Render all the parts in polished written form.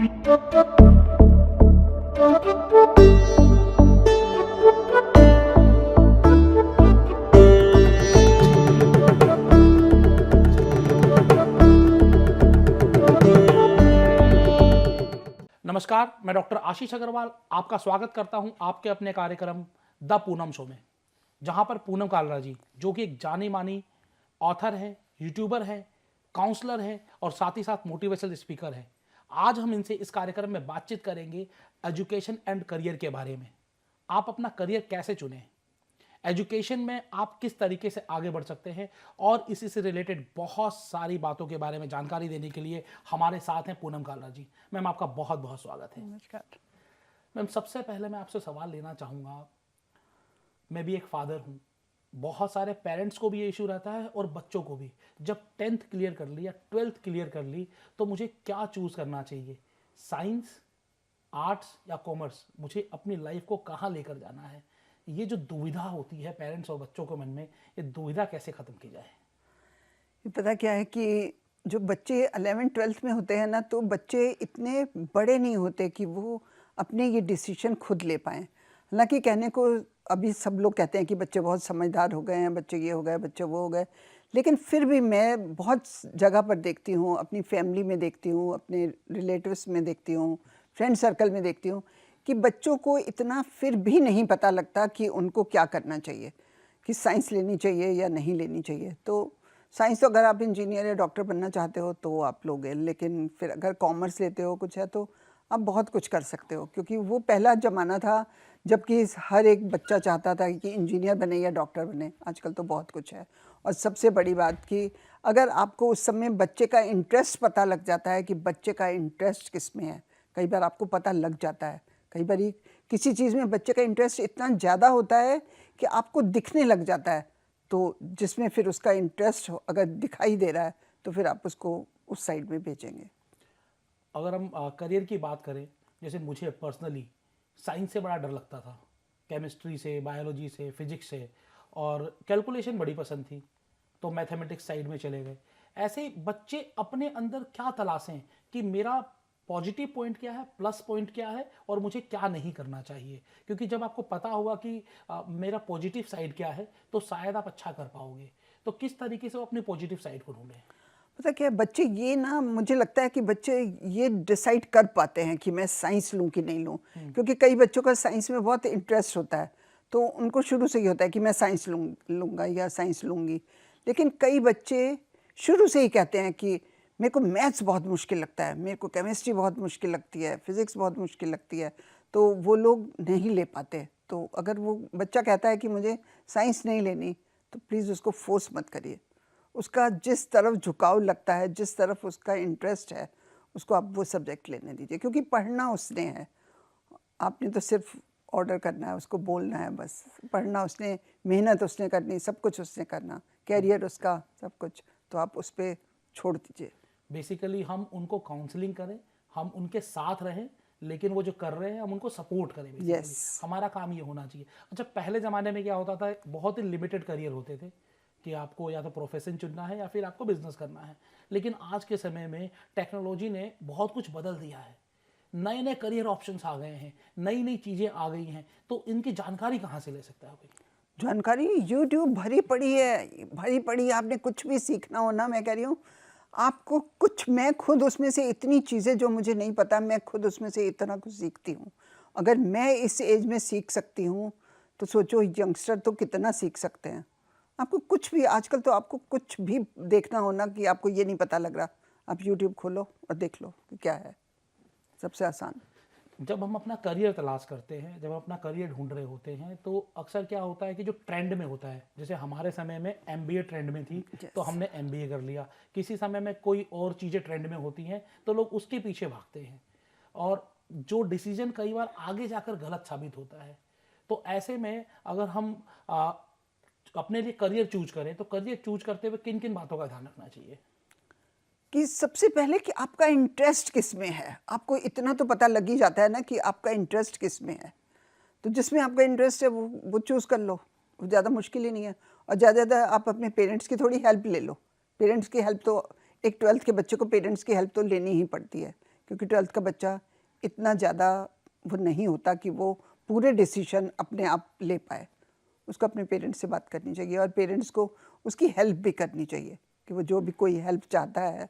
नमस्कार, मैं डॉक्टर आशीष अग्रवाल आपका स्वागत करता हूं आपके अपने कार्यक्रम द पूनम शो में, जहां पर पूनम कालरा जी, जो कि एक जानी मानी ऑथर है, यूट्यूबर है, काउंसलर है और साथ ही साथ मोटिवेशनल स्पीकर है। आज हम इनसे इस कार्यक्रम में बातचीत करेंगे एजुकेशन एंड करियर के बारे में। आप अपना करियर कैसे चुनें, एजुकेशन में आप किस तरीके से आगे बढ़ सकते हैं, और इसी से रिलेटेड बहुत सारी बातों के बारे में जानकारी देने के लिए हमारे साथ हैं पूनम कालरा जी। मैम, आपका बहुत बहुत स्वागत है। नमस्कार। मैम, सबसे पहले मैं आपसे सवाल लेना चाहूँगा। मैं भी एक फादर हूँ, बहुत सारे पेरेंट्स को भी ये इशू रहता है और बच्चों को भी। जब 10th क्लियर कर ली या 12th क्लियर कर ली तो मुझे क्या चूज़ करना चाहिए, साइंस, आर्ट्स या कॉमर्स? मुझे अपनी लाइफ को कहाँ लेकर जाना है? ये जो दुविधा होती है पेरेंट्स और बच्चों के मन में, ये दुविधा कैसे ख़त्म की जाए? पता क्या है कि जो बच्चे 11th-12th में होते हैं ना, तो बच्चे इतने बड़े नहीं होते कि वो अपने ये डिसीजन खुद ले पाएँ। हालांकि कहने को अभी सब लोग कहते हैं कि बच्चे बहुत समझदार हो गए हैं, बच्चे ये हो गए, बच्चे वो हो गए, लेकिन फिर भी मैं बहुत जगह पर देखती हूँ, अपनी फैमिली में देखती हूँ, अपने रिलेटिव्स में देखती हूँ, फ्रेंड सर्कल में देखती हूँ कि बच्चों को इतना फिर भी नहीं पता लगता कि उनको क्या करना चाहिए, कि साइंस लेनी चाहिए या नहीं लेनी चाहिए। तो साइंस तो अगर आप इंजीनियर या डॉक्टर बनना चाहते हो तो आप लोगे, लेकिन फिर अगर कॉमर्स लेते हो कुछ है तो आप बहुत कुछ कर सकते हो, क्योंकि वो पहला ज़माना था जबकि हर एक बच्चा चाहता था कि इंजीनियर बने या डॉक्टर बने। आजकल तो बहुत कुछ है। और सबसे बड़ी बात कि अगर आपको उस समय बच्चे का इंटरेस्ट पता लग जाता है कि बच्चे का इंटरेस्ट किस में है, कई बार आपको पता लग जाता है। कई बार किसी चीज़ में बच्चे का इंटरेस्ट इतना ज़्यादा होता है कि आपको दिखने लग जाता है, तो जिसमें फिर उसका इंटरेस्ट अगर दिखाई दे रहा है तो फिर आप उसको उस साइड में भेजेंगे। अगर हम करियर की बात करें, जैसे मुझे पर्सनली साइंस से बड़ा डर लगता था, केमिस्ट्री से, बायोलॉजी से, फिजिक्स से, और कैलकुलेशन बड़ी पसंद थी, तो मैथमेटिक्स साइड में चले गए। ऐसे ही बच्चे अपने अंदर क्या तलाशें कि मेरा पॉजिटिव पॉइंट क्या है, प्लस पॉइंट क्या है, और मुझे क्या नहीं करना चाहिए? क्योंकि जब आपको पता होगा कि मेरा पॉजिटिव साइड क्या है तो शायद आप अच्छा कर पाओगे। तो किस तरीके से वो अपनी पॉजिटिव साइड को ढूंढें? पता क्या है, बच्चे ये ना, मुझे लगता है कि बच्चे ये डिसाइड कर पाते हैं कि मैं साइंस लूँ कि नहीं लूँ, क्योंकि कई बच्चों का साइंस में बहुत इंटरेस्ट होता है, तो उनको शुरू से ही होता है कि मैं साइंस लूँगा या साइंस लूँगी। लेकिन कई बच्चे शुरू से ही कहते हैं कि मेरे को मैथ्स बहुत मुश्किल लगता है, मेरे को केमिस्ट्री बहुत मुश्किल लगती है, फिज़िक्स बहुत मुश्किल लगती है, तो वो लोग नहीं ले पाते। तो अगर वो बच्चा कहता है कि मुझे साइंस नहीं लेनी, तो प्लीज़ उसको फोर्स मत करिए। उसका जिस तरफ झुकाव लगता है, जिस तरफ उसका इंटरेस्ट है, उसको आप वो सब्जेक्ट लेने दीजिए, क्योंकि पढ़ना उसने है, आपने तो सिर्फ ऑर्डर करना है, उसको बोलना है बस। पढ़ना उसने, मेहनत उसने करनी, सब कुछ उसने करना, कैरियर उसका, सब कुछ, तो आप उस पर छोड़ दीजिए। बेसिकली हम उनको काउंसलिंग करें, हम उनके साथ रहें, लेकिन वो जो कर रहे हैं हम उनको सपोर्ट करें। Basically Yes. हमारा काम ये होना चाहिए। अच्छा, पहले ज़माने में क्या होता था, बहुत ही लिमिटेड करियर होते थे कि आपको या तो प्रोफेशन चुनना है या फिर आपको बिजनेस करना है। लेकिन आज के समय में टेक्नोलॉजी ने बहुत कुछ बदल दिया है, नए नए करियर ऑप्शंस आ गए हैं, नई नई चीज़ें आ गई हैं। तो इनकी जानकारी कहाँ से ले सकता है कोई? जानकारी यूट्यूब भरी पड़ी है, भरी पड़ी। आपने कुछ भी सीखना हो ना, मैं कह रही हूँ आपको कुछ, मैं खुद उसमें से इतनी चीज़ें जो मुझे नहीं पता, मैं खुद उसमें से इतना कुछ सीखती हूँ। अगर मैं इस एज में सीख सकती हूँ तो सोचो यंगस्टर तो कितना सीख सकते हैं। आपको कुछ भी, आजकल तो आपको कुछ भी देखना हो ना कि आपको ये नहीं पता लग रहा, आप यूट्यूब खोलो और देख लो कि क्या है, सबसे आसान। जब हम अपना करियर तलाश करते हैं, जब हम अपना करियर ढूंढ रहे होते हैं, तो अक्सर क्या होता है कि जो ट्रेंड में होता है, जैसे हमारे समय में एमबीए ट्रेंड में थी, तो Yes. हमने एमबीए कर लिया। किसी समय में कोई और चीज़ें ट्रेंड में होती हैं तो लोग उसके पीछे भागते हैं, और जो डिसीजन कई बार आगे जाकर गलत साबित होता है। तो ऐसे में अगर हम अपने लिए करियर चूज करें, तो करियर चूज करते हुए किन किन बातों का ध्यान रखना चाहिए? कि सबसे पहले कि आपका इंटरेस्ट किस में है। आपको इतना तो पता लग ही जाता है ना कि आपका इंटरेस्ट किस में है, तो जिसमें आपका इंटरेस्ट है वो चूज़ कर लो, वो ज़्यादा मुश्किल ही नहीं है। और ज़्यादा ज़्यादा आप अपने पेरेंट्स की थोड़ी हेल्प ले लो। पेरेंट्स की हेल्प तो, एक 12th के बच्चे को पेरेंट्स की हेल्प तो लेनी ही पड़ती है क्योंकि 12th का बच्चा इतना ज़्यादा वो नहीं होता कि वो पूरे डिसीजन अपने आप ले पाए। उसको अपने पेरेंट्स से बात करनी चाहिए और पेरेंट्स को उसकी हेल्प भी करनी चाहिए कि वो जो भी कोई हेल्प चाहता है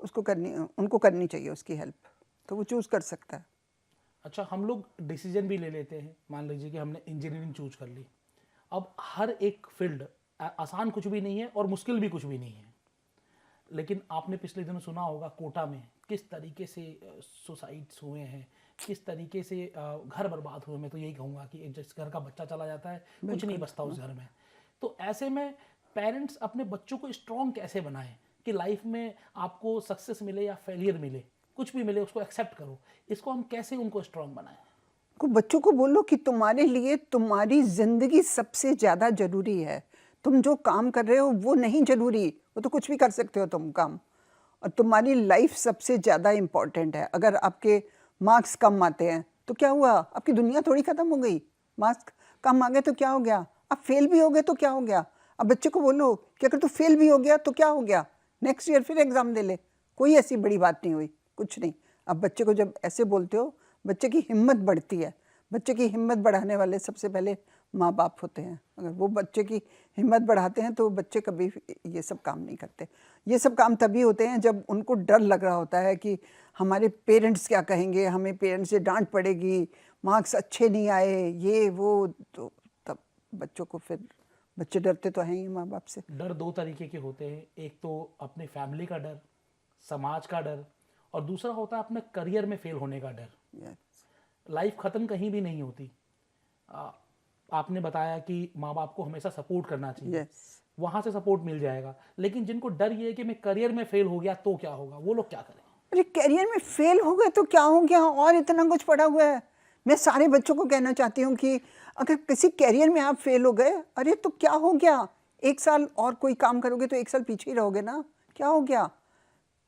उनको करनी चाहिए उसकी हेल्प, तो वो चूज़ कर सकता है। अच्छा, हम लोग डिसीजन भी ले लेते हैं। मान लीजिए कि हमने इंजीनियरिंग चूज कर ली। अब हर एक फील्ड आसान कुछ भी नहीं है और मुश्किल भी कुछ भी नहीं है। लेकिन आपने पिछले दिनों सुना होगा कोटा में किस तरीके से सुसाइड्स हुए हैं, किस तरीके से घर बर्बाद हुए। मैं तो यही कहूँगा कि एक जिस घर का बच्चा चला जाता है कुछ नहीं बचता उस घर में। तो ऐसे में पेरेंट्स अपने बच्चों को स्ट्रॉन्ग कैसे बनाएं कि लाइफ में आपको सक्सेस मिले या फेलियर मिले, कुछ भी मिले उसको एक्सेप्ट करो। इसको हम कैसे उनको स्ट्रॉन्ग बनाएं? को बच्चों को बोलो कि तुम्हारे लिए तुम्हारी ज़िंदगी सबसे ज़्यादा ज़रूरी है। तुम जो काम कर रहे हो वो नहीं ज़रूरी, वो तो कुछ भी कर सकते हो तुम काम, और तुम्हारी लाइफ सबसे ज़्यादा इम्पॉर्टेंट है। अगर आपके मार्क्स कम आते हैं तो क्या हुआ, आपकी दुनिया थोड़ी ख़त्म हो गई। मार्क्स कम आ गए तो क्या हो गया, आप फेल भी हो गए तो क्या हो गया। अब बच्चे को बोलो कि अगर तू फेल भी हो गया तो क्या हो गया, नेक्स्ट ईयर फिर एग्ज़ाम दे ले, कोई ऐसी बड़ी बात नहीं हुई, कुछ नहीं। अब बच्चे को जब ऐसे बोलते हो बच्चे की हिम्मत बढ़ती है। बच्चे की हिम्मत बढ़ाने वाले सबसे पहले माँ बाप होते हैं। अगर वो बच्चे की हिम्मत बढ़ाते हैं तो बच्चे कभी ये सब काम नहीं करते। ये सब काम तभी होते हैं जब उनको डर लग रहा होता है कि हमारे पेरेंट्स क्या कहेंगे, हमें पेरेंट्स से डांट पड़ेगी, मार्क्स अच्छे नहीं आए, ये वो, तो तब बच्चों को फिर बच्चे डरते तो हैं ही माँ बाप से। डर दो तरीके के होते हैं, एक तो अपने फैमिली का डर, समाज का डर, और दूसरा होता है अपने करियर में फेल होने का डर। Yes. लाइफ ख़त्म कहीं भी नहीं होती। आपने बताया कि माँ बाप को हमेशा सपोर्ट करना चाहिए। Yes. वहाँ से सपोर्ट मिल जाएगा। लेकिन जिनको डर ये है कि मैं करियर में फेल हो गया तो क्या होगा, वो लोग क्या करें? अरे करियर में फेल हो गए तो क्या हो गया, और इतना कुछ पड़ा हुआ है। मैं सारे बच्चों को कहना चाहती हूँ कि अगर किसी करियर में आप फेल हो गए, अरे तो क्या हो गया, 1 साल और कोई काम करोगे तो 1 साल पीछे ही रहोगे ना, क्या हो गया।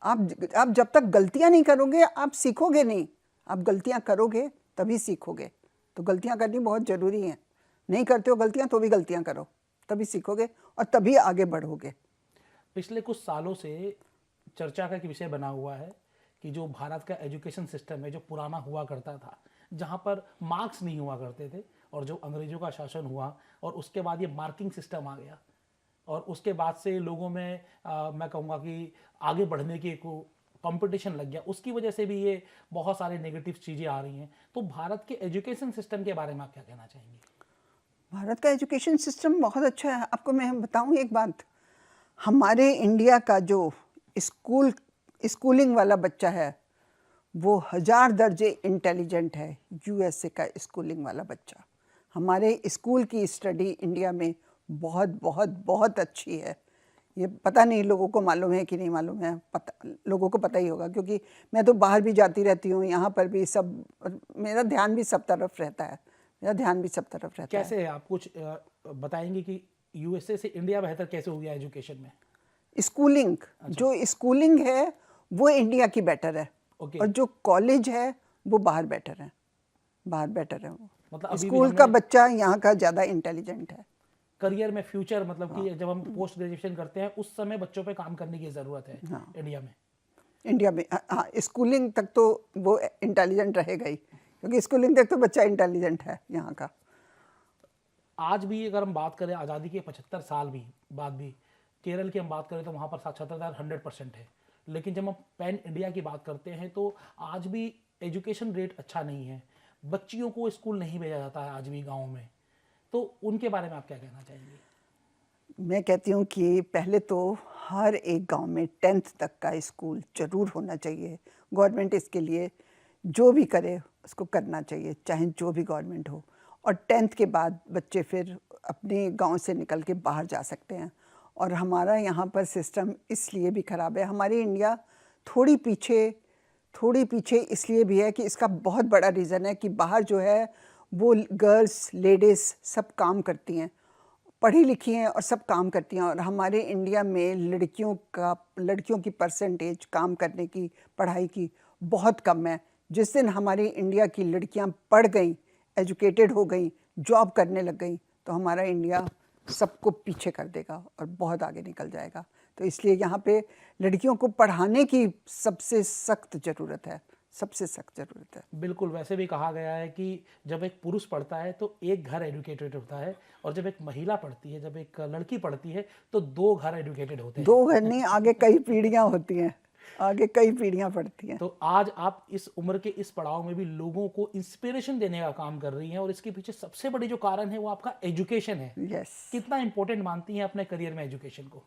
आप जब तक गलतियाँ नहीं करोगे आप सीखोगे नहीं। आप गलतियाँ करोगे तभी सीखोगे, तो गलतियाँ करनी बहुत ज़रूरी हैं। नहीं करते हो गलतियाँ तो भी गलतियाँ करो, तभी सीखोगे और तभी आगे बढ़ोगे। पिछले कुछ सालों से चर्चा का एक विषय बना हुआ है कि जो भारत का एजुकेशन सिस्टम है, जो पुराना हुआ करता था, जहाँ पर मार्क्स नहीं हुआ करते थे, और जो अंग्रेजों का शासन हुआ और उसके बाद ये मार्किंग सिस्टम आ गया, और उसके बाद से लोगों में मैं कहूँगा कि आगे बढ़ने की कंपटीशन लग गया। उसकी वजह से भी ये बहुत सारे नेगेटिव चीज़ें आ रही हैं। तो भारत के एजुकेशन सिस्टम के बारे में आप क्या कहना चाहेंगे? भारत का एजुकेशन सिस्टम बहुत अच्छा है। आपको मैं बताऊं एक बात, हमारे इंडिया का जो स्कूलिंग वाला बच्चा है वो 1000 दर्जे इंटेलिजेंट है। यूएसए का स्कूलिंग वाला बच्चा, हमारे स्कूल की स्टडी इंडिया में बहुत बहुत बहुत अच्छी है। ये पता नहीं लोगों को मालूम है कि नहीं मालूम है, पता लोगों को पता ही होगा, क्योंकि मैं तो बाहर भी जाती रहती हूँ, यहाँ पर भी सब, मेरा ध्यान भी सब तरफ रहता है, मेरा ध्यान भी सब तरफ रहता है। कैसे है, आप कुछ बताएंगे कि यूएसए से इंडिया बेहतर कैसे हो गया एजुकेशन में? स्कूलिंग, जो स्कूलिंग है वो इंडिया की बेटर है, ओके। और जो कॉलेज है वो बाहर बेटर है, बाहर बेटर है। वो मतलब अभी भी स्कूल का हमें बच्चा यहाँ का ज़्यादा इंटेलिजेंट है। करियर में फ्यूचर, मतलब कि जब हम पोस्ट ग्रेजुएशन करते हैं उस समय बच्चों पे काम करने की ज़रूरत है इंडिया में। इंडिया में हाँ, स्कूलिंग तक तो वो इंटेलिजेंट रहेगा ही, क्योंकि स्कूलिंग तक तो बच्चा इंटेलिजेंट है यहाँ का। आज भी अगर हम बात करें आज़ादी के 75 साल भी बाद भी, केरल की हम बात करें तो वहाँ पर साक्षरता 100% है। लेकिन जब हम पैन इंडिया की बात करते हैं तो आज भी एजुकेशन रेट अच्छा नहीं है, बच्चियों को स्कूल नहीं भेजा जाता है आज भी गाँव में। तो उनके बारे में आप क्या कहना चाहेंगे? मैं कहती हूँ कि पहले तो हर एक गांव में 10th तक का स्कूल जरूर होना चाहिए। गवर्नमेंट इसके लिए जो भी करे उसको करना चाहिए, चाहे जो भी गवर्नमेंट हो। और 10th के बाद बच्चे फिर अपने गांव से निकल के बाहर जा सकते हैं। और हमारा यहाँ पर सिस्टम इसलिए भी ख़राब है, हमारी इंडिया थोड़ी पीछे इसलिए भी है कि इसका बहुत बड़ा रीज़न है कि बाहर जो है वो गर्ल्स लेडीज़ सब काम करती हैं, पढ़ी लिखी हैं और सब काम करती हैं। और हमारे इंडिया में लड़कियों की परसेंटेज काम करने की, पढ़ाई की बहुत कम है। जिस दिन हमारी इंडिया की लड़कियां पढ़ गई, एजुकेटेड हो गई, जॉब करने लग गई, तो हमारा इंडिया सबको पीछे कर देगा और बहुत आगे निकल जाएगा। तो इसलिए यहाँ पे लड़कियों को पढ़ाने की सबसे सख्त ज़रूरत है, सबसे सख्त ज़रूरत है। बिल्कुल, वैसे भी कहा गया है कि जब एक पुरुष पढ़ता है तो एक घर एजुकेटेड होता है, और जब एक महिला पढ़ती है, जब एक लड़की पढ़ती है तो 2 घर एजुकेटेड होते हैं। 2 घर नहीं, आगे कई पीढ़ियाँ होती हैं, आगे कई पीढ़ियाँ पढ़ती हैं। तो आज आप इस उम्र के इस पड़ाव में भी लोगों को इंस्पिरेशन देने का काम कर रही हैं, और इसके पीछे सबसे बड़ी जो कारण है वो आपका एजुकेशन है। यस, कितना इंपॉर्टेंट मानती हैं अपने करियर में एजुकेशन को?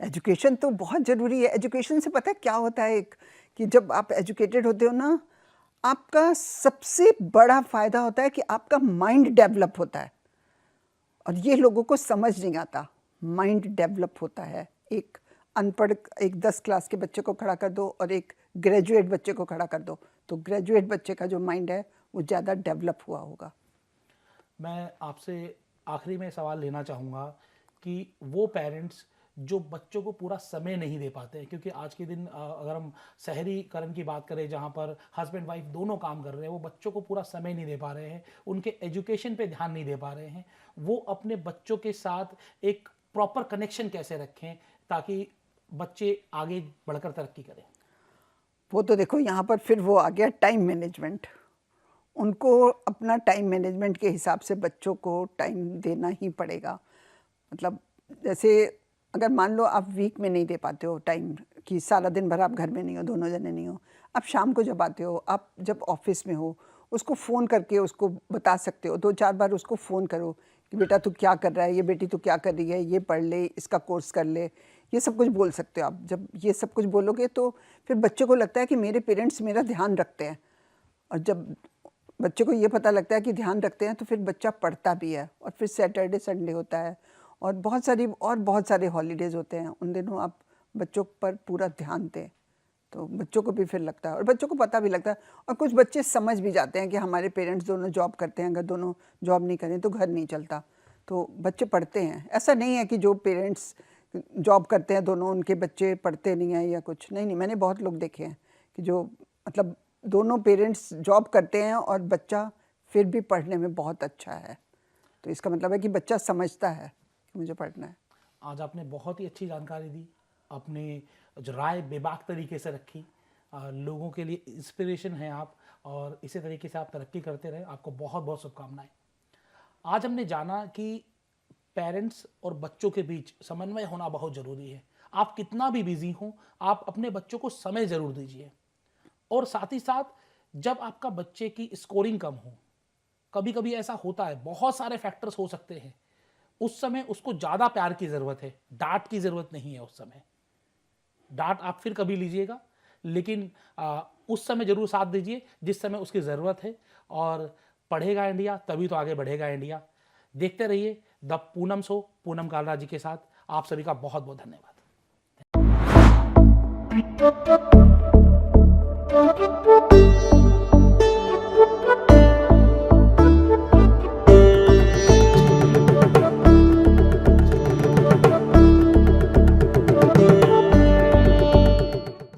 एजुकेशन तो बहुत ज़रूरी है। एजुकेशन से पता है क्या होता है, एक कि जब आप एजुकेटेड होते हो ना, आपका सबसे बड़ा फ़ायदा होता है कि आपका माइंड डेवलप होता है, और ये लोगों को समझ नहीं आता। माइंड डेवलप होता है। एक अनपढ़, एक 10 क्लास के बच्चे को खड़ा कर दो और एक ग्रेजुएट बच्चे को खड़ा कर दो, तो ग्रेजुएट बच्चे का जो माइंड है वो ज़्यादा डेवलप हुआ होगा। मैं आपसे आखिरी में सवाल लेना चाहूँगा कि वो पेरेंट्स जो बच्चों को पूरा समय नहीं दे पाते हैं, क्योंकि आज के दिन अगर हम शहरीकरण की बात करें जहाँ पर हस्बैंड वाइफ दोनों काम कर रहे हैं, वो बच्चों को पूरा समय नहीं दे पा रहे हैं, उनके एजुकेशन पे ध्यान नहीं दे पा रहे हैं, वो अपने बच्चों के साथ एक प्रॉपर कनेक्शन कैसे रखें ताकि बच्चे आगे बढ़कर तरक्की करें? वो तो देखो यहाँ पर फिर वो आ गया टाइम मैनेजमेंट। उनको अपना टाइम मैनेजमेंट के हिसाब से बच्चों को टाइम देना ही पड़ेगा। मतलब जैसे अगर मान लो आप वीक में नहीं दे पाते हो टाइम, कि सारा दिन भर आप घर में नहीं हो, दोनों जने नहीं हो, आप शाम को जब आते हो, आप जब ऑफिस में हो, उसको फ़ोन करके उसको बता सकते हो, 2-4 बार उसको फ़ोन करो कि बेटा तू क्या कर रहा है, ये बेटी तू क्या कर रही है, ये पढ़ ले, इसका कोर्स कर ले, ये सब कुछ बोल सकते हो आप। जब ये सब कुछ बोलोगे तो फिर बच्चे को लगता है कि मेरे पेरेंट्स मेरा ध्यान रखते हैं, और जब बच्चे को ये पता लगता है कि ध्यान रखते हैं तो फिर बच्चा पढ़ता भी है। और फिर सैटरडे संडे होता है और बहुत सारे हॉलीडेज़ होते हैं, उन दिनों आप बच्चों पर पूरा ध्यान दें, तो बच्चों को भी फिर लगता है और बच्चों को पता भी लगता है। और कुछ बच्चे समझ भी जाते हैं कि हमारे पेरेंट्स दोनों जॉब करते हैं, अगर दोनों जॉब नहीं करें तो घर नहीं चलता, तो बच्चे पढ़ते हैं। ऐसा नहीं है कि जो पेरेंट्स जॉब करते हैं दोनों, उनके बच्चे पढ़ते नहीं हैं या कुछ, नहीं, मैंने बहुत लोग देखे हैं कि जो मतलब दोनों पेरेंट्स जॉब करते हैं और बच्चा फिर भी पढ़ने में बहुत अच्छा है, तो इसका मतलब है कि बच्चा समझता है कि मुझे पढ़ना है। आज आपने बहुत ही अच्छी जानकारी दी, अपने जो राय बेबाक तरीके से रखी, लोगों के लिए इंस्पिरेशन हैं आप, और इसी तरीके से आप तरक्की करते रहे। आपको बहुत बहुत शुभकामनाएं। आज हमने जाना कि पेरेंट्स और बच्चों के बीच समन्वय होना बहुत ज़रूरी है। आप कितना भी बिजी हो, आप अपने बच्चों को समय ज़रूर दीजिए, और साथ ही साथ जब आपका बच्चे की स्कोरिंग कम हो, कभी कभी ऐसा होता है, बहुत सारे फैक्टर्स हो सकते हैं, उस समय उसको ज़्यादा प्यार की ज़रूरत है, डांट की ज़रूरत नहीं है। उस समय डांट आप फिर कभी लीजिएगा, लेकिन उस समय ज़रूर साथ दीजिए जिस समय उसकी ज़रूरत है, और पढ़ेगा इंडिया तभी तो आगे बढ़ेगा इंडिया। देखते रहिए द पूनम शो पूनम कालरा जी के साथ। आप सभी का बहुत बहुत धन्यवाद।